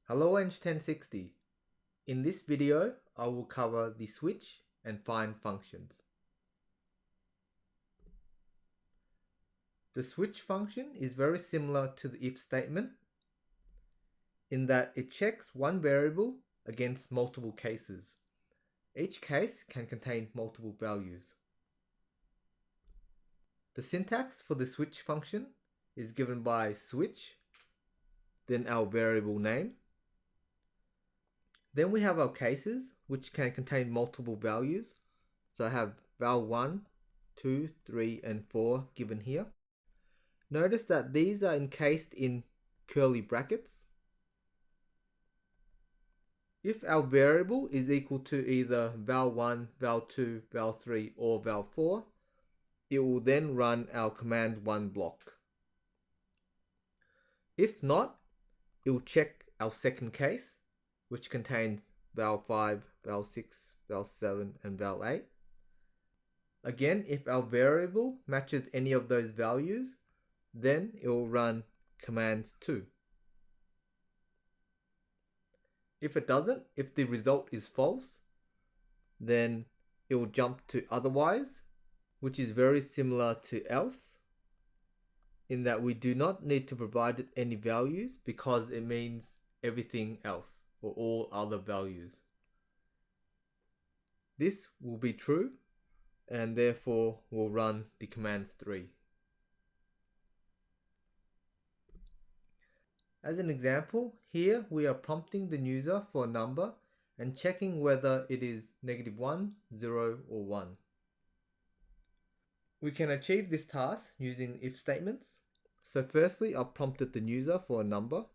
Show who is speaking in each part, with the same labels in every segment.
Speaker 1: Hello Eng 1060. In this video, I will cover the switch and find functions. The switch function is very similar to the if statement in that it checks one variable against multiple cases. Each case can contain multiple values. The syntax for the switch function is given by switch, then our variable name. Then we have our cases, which can contain multiple values. So I have val1, 2, 3, and 4 given here. Notice that these are encased in curly brackets. If our variable is equal to either val1, val2, val3, or val4, it will then run our command1 block. If not, it will check our second case, which contains val5, val6, val7, and val8. Again, if our variable matches any of those values, then it will run commands2. If it doesn't, if the result is false, then it will jump to otherwise, which is very similar to else, in that we do not need to provide it any values because it means everything else or all other values. This will be true and therefore will run the commands3. As an example, here we are prompting the user for a number and checking whether it is -1, 0, or 1. We can achieve this task using if statements. So firstly, I've prompted the user for a number.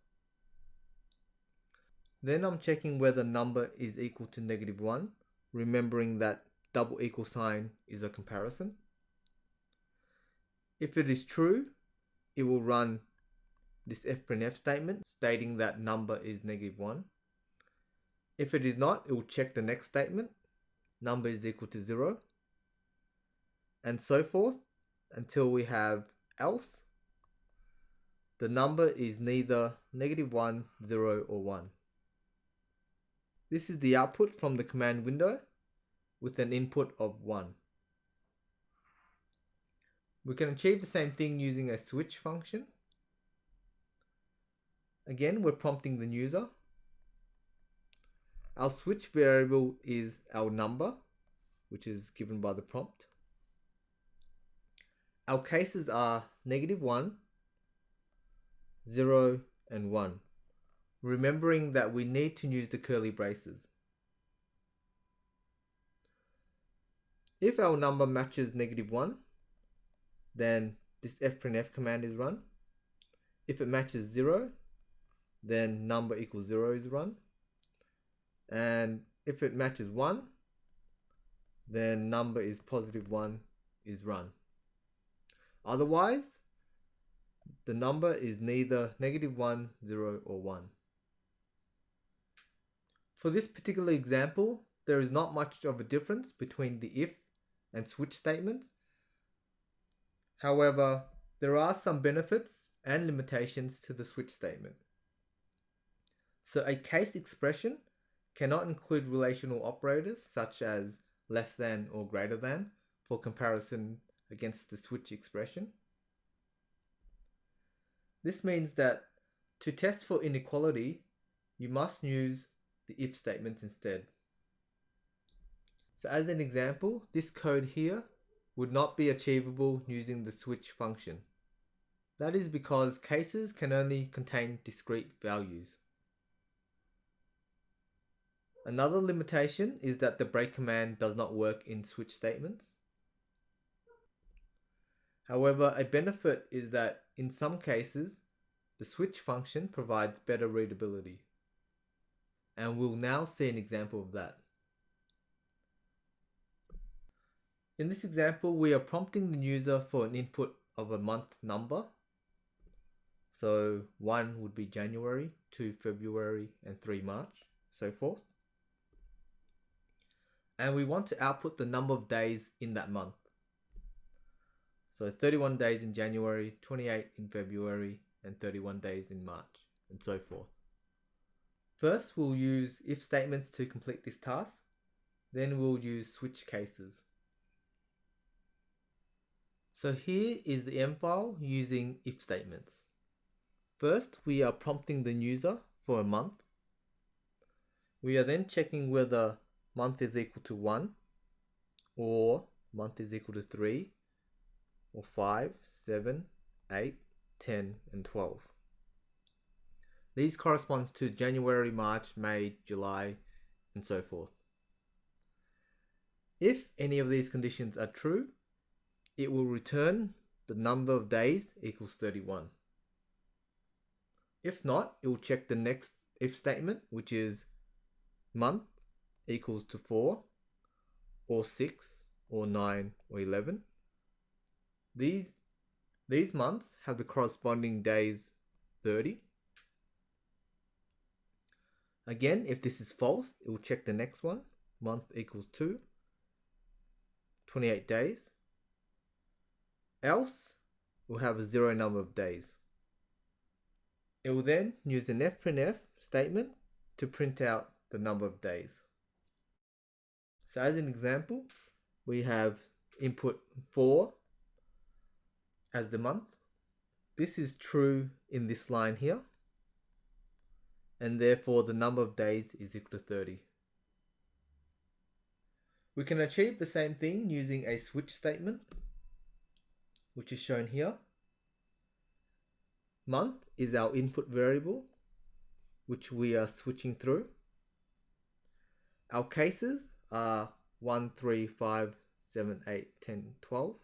Speaker 1: Then I'm checking whether number is equal to -1, remembering that double equal sign is a comparison. If it is true, it will run this fprintf statement stating that number is -1. If it is not, it will check the next statement, number is equal to 0, and so forth until we have else. The number is neither -1, 0, or 1. This is the output from the command window with an input of 1. We can achieve the same thing using a switch function. Again, we're prompting the user. Our switch variable is our number, which is given by the prompt. Our cases are -1, 0, and 1, remembering that we need to use the curly braces. If our number matches -1, then this fprintf command is run. If it matches 0, then number equals 0 is run. And if it matches 1, then number is +1 is run. Otherwise, the number is neither -1, 0, or 1. For this particular example, there is not much of a difference between the if and switch statements. However, there are some benefits and limitations to the switch statement. So a case expression cannot include relational operators such as less than or greater than for comparison against the switch expression. This means that to test for inequality, you must use the if statements instead. So as an example, this code here would not be achievable using the switch function. That is because cases can only contain discrete values. Another limitation is that the break command does not work in switch statements. However, a benefit is that in some cases, the switch function provides better readability. And we'll now see an example of that. In this example, we are prompting the user for an input of a month number. So 1 would be January, 2 February, and 3 March, so forth. And we want to output the number of days in that month. So 31 days in January, 28 in February, and 31 days in March, and so forth. First, we'll use if statements to complete this task. Then we'll use switch cases. So here is the M file using if statements. First, we are prompting the user for a month. We are then checking whether month is equal to 1 or month is equal to 3 or 5, 7, 8, 10 and 12. These corresponds to January, March, May, July and so forth. If any of these conditions are true, it will return the number of days equals 31. If not, it will check the next if statement, which is month equals to 4 or 6 or 9 or 11. These months have the corresponding days 30. Again, if this is false, it will check the next one, month equals 2, 28 days. Else, we'll have a zero number of days. It will then use an fprintf statement to print out the number of days. So as an example, we have input 4 as the month. This is true in this line here, and therefore the number of days is equal to 30. We can achieve the same thing using a switch statement, which is shown here. Month is our input variable, which we are switching through. Our cases are 1, 3, 5, 7, 8, 10, 12.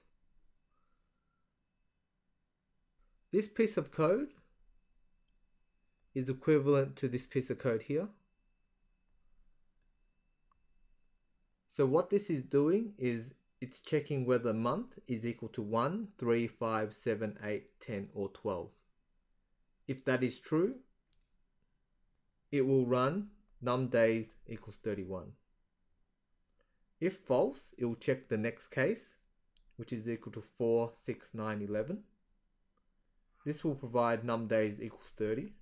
Speaker 1: This piece of code is equivalent to this piece of code here. So what this is doing is it's checking whether month is equal to 1, 3, 5, 7, 8, 10 or 12. If that is true, it will run num days equals 31. If false, it will check the next case, which is equal to 4, 6, 9, 11. This will provide num days equals 30.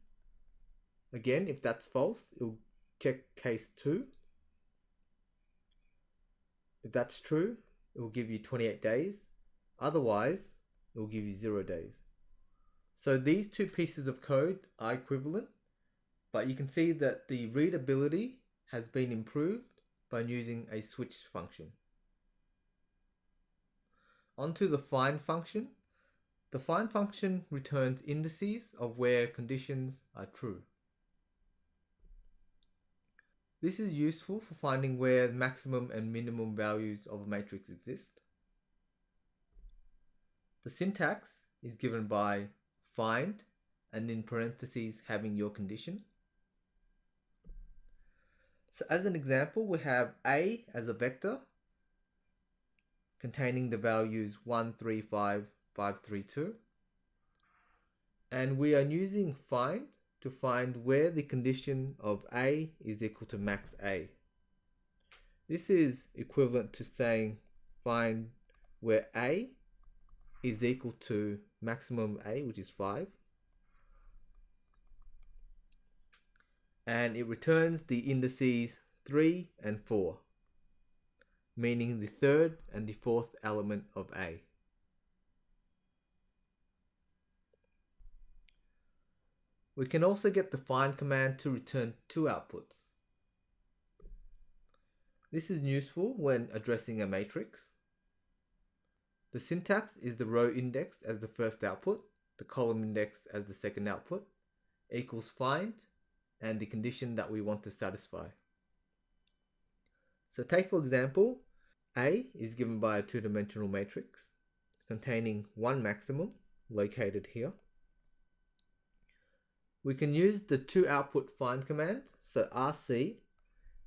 Speaker 1: Again, if that's false, it will check case 2. If that's true, it will give you 28 days. Otherwise, it will give you 0 days. So these two pieces of code are equivalent, but you can see that the readability has been improved by using a switch function. Onto the find function. The find function returns indices of where conditions are true. This is useful for finding where maximum and minimum values of a matrix exist. The syntax is given by find and in parentheses having your condition. So as an example, we have A as a vector containing the values 1, 3, 5, 5, 3, 2. And we are using find to find where the condition of A is equal to max A. This is equivalent to saying find where A is equal to maximum A, which is 5. And it returns the indices 3 and 4, meaning the third and the fourth element of A. We can also get the find command to return two outputs. This is useful when addressing a matrix. The syntax is the row index as the first output, the column index as the second output, equals find, and the condition that we want to satisfy. So take for example, A is given by a two-dimensional matrix containing one maximum located here. We can use the two output find command. So RC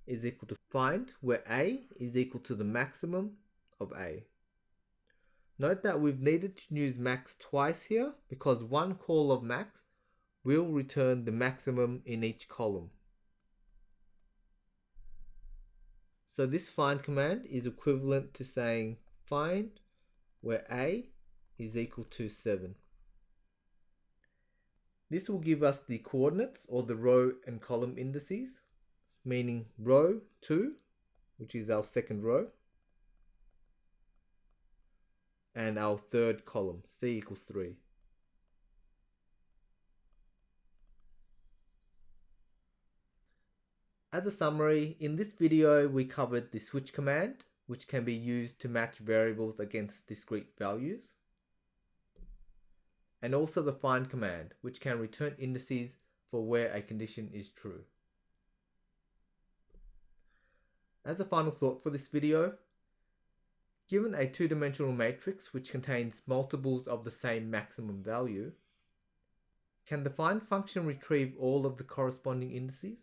Speaker 1: is equal to find where A is equal to the maximum of A. Note that we've needed to use max twice here because one call of max will return the maximum in each column. So this find command is equivalent to saying find where A is equal to 7. This will give us the coordinates or the row and column indices, meaning row 2, which is our second row, and our third column, C equals 3. As a summary, in this video we covered the switch command, which can be used to match variables against discrete values, and also the find command, which can return indices for where a condition is true. As a final thought for this video, given a two-dimensional matrix which contains multiples of the same maximum value, can the find function retrieve all of the corresponding indices?